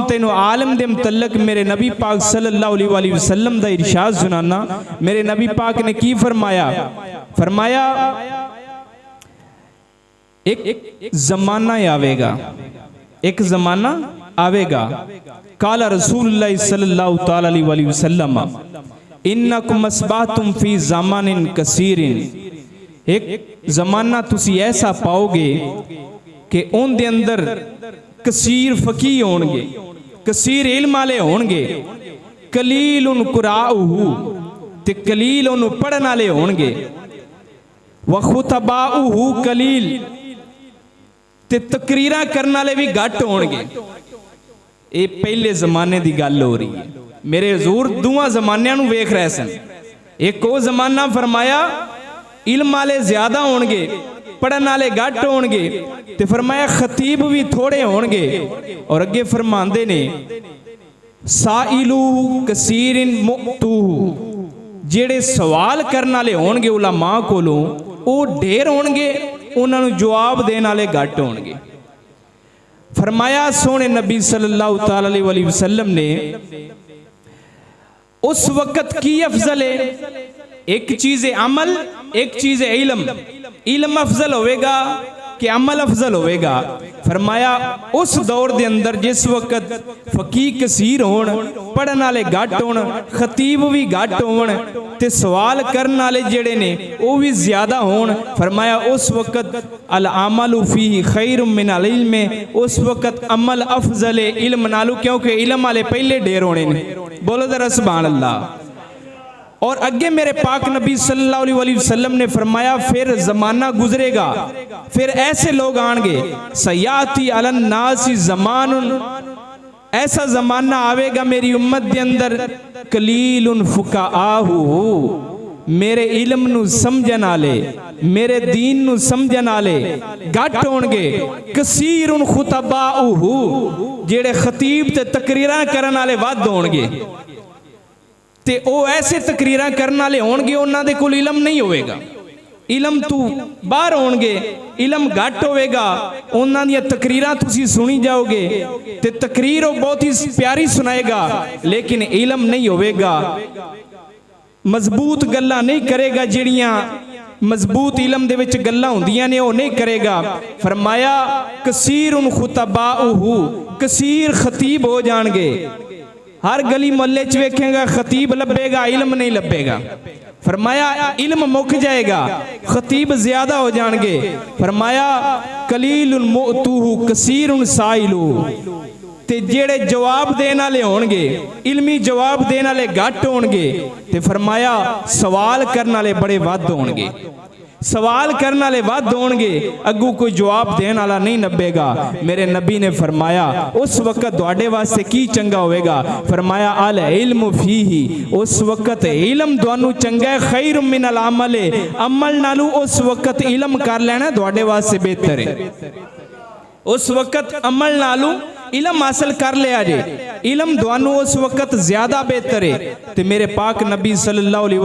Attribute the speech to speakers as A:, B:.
A: हुण तैनू आलम दे मुतल्लक मेरे नबी पाक सल्लल्लाहु अलैहि वसल्लम दा इरशाद सुनाना। मेरे नबी पाक ने की फरमाया, फरमाया एक जमाना आवेगा, एक जमाना आवेगा। काला रसूलुल्लाह सल्लल्लाहु तआला अलैहि वसल्लम इन्नकुम अस्बातुम फी ज़मानिन कसीरिन। एक जमाना तुसी ऐसा पाओगे कि उनके अंदर कसीर फकी होणगे, कसीर इल्म वाले होणगे, कलील उन कुराउहु ते कलील उन पढ़न वाले होणगे, व खुतबाउहु कलील ते तकरीरां करने वाले भी घट होणगे। ये पहले जमाने की गल हो रही है। मेरे हजूर दोवां जमानियां नूं वेख रहे सन। एक वो जमाना फरमाया इल्म वाले ज्यादा होणगे, पढ़न वाले घट होणगे, ते फरमाया खतीब भी थोड़े होणगे। और अगे फरमांदे ने साइलू कसीरिन मुअतूहु, जेड़े सवाल करने वाले होणगे उलमा कोलों वो ढेर होणगे, उन्हां नूं जवाब देने वाले घट होणगे। फरमाया सोने नबी सल्लल्लाहु तआला अलैहि वसल्लम ने उस वक्त की अफजल है, एक चीज है अमल, एक चीज है इल्म। इल्म अफजल होवेगा कि अमल अफजल होवेगा। फरमाया उस दौर दे अंदर जिस वक्त फकीह कसीर होण, पढ़न वाले घट होण, खतीब भी घट होण ते सवाल करन वाले जेड़े ने वो भी ज्यादा होण। फरमाया उस वक्त अल अमलु फीही खैरुम मिन अल इल्म, उस वक्त अमल अफजल है इल्म नालू, क्योंकि इल्म वाले पहले ढेर होने ने। बोलो जरा सुभान अल्लाह। और अगे मेरे पाक नबी सल्लल्लाहु अलैहि वसल्लम ने फरमाया फिर जमाना गुजरेगा, फिर ऐसे लोग आएंगे, सयाती अलन नासी ज़मानुन, ऐसा जमाना आवेगा मेरी उम्मत के अंदर, कलीलुन फुकाहु, मेरे इल्म नू समझन वाले, मेरे दीन नू समझन वाले घट होणगे, कसीरुन खुतबाउहु, जेड़े खतीब ते तकरीरां करन वाले वध होणगे। ते ओ ऐसे तकरीरां करने वाले होणगे उन्हां दे कोल इलम नहीं होवेगा, इलम तू बाहर होणगे, इलम घट होवेगा। उन्हां दी तकरीरां तुसी सुनी जाओगे ते तकरीर वो बहुत ही प्यारी सुनाएगा, लेकिन इलम नहीं होवेगा, मजबूत गल्लां नहीं करेगा, जिहड़ियां मजबूत इलम दे विच गल्लां हुंदियां ने वो नहीं करेगा। फरमाया कसीरुन खुतबाउहु, कसीर खतीब हो जाणगे। हर गली मोहल्ले च वेखेगा खतीब लभेगा, इल्म नहीं लभेगा। फरमाया इल्म मुक जाएगा, खतीब ज्यादा हो जाएंगे। फरमाया कलीलुन मुअतूहु कसीरुन साइलू, ते जेड़े जवाब देने वाले होणगे, इल्मी जवाब देने वाले घट होणगे, ते फरमाया सवाल करने वाले बड़े वध होणगे। सवाल करने वाले वध होणगे, अगू कोई जवाब देने वाला नहीं लभेगा। मेरे नबी ने फरमाया उस वक्त तुहाडे वास्ते की चंगा होवेगा। फरमाया अल इल्म फीही, उस वक्त इल्म तुहानू चंगा है, खैरुम मिन अल अमल, अमल नालू उस वक्त इल्म कर लेना तुहाडे वास्ते बेहतर है। उस वक्त अमल नालू इल्म हासिल कर लिया जे, इल्म तुहानू उस वक्त ज्यादा बेहतर है। ते मेरे पाक नबी सल्लल्लाहु अलैहि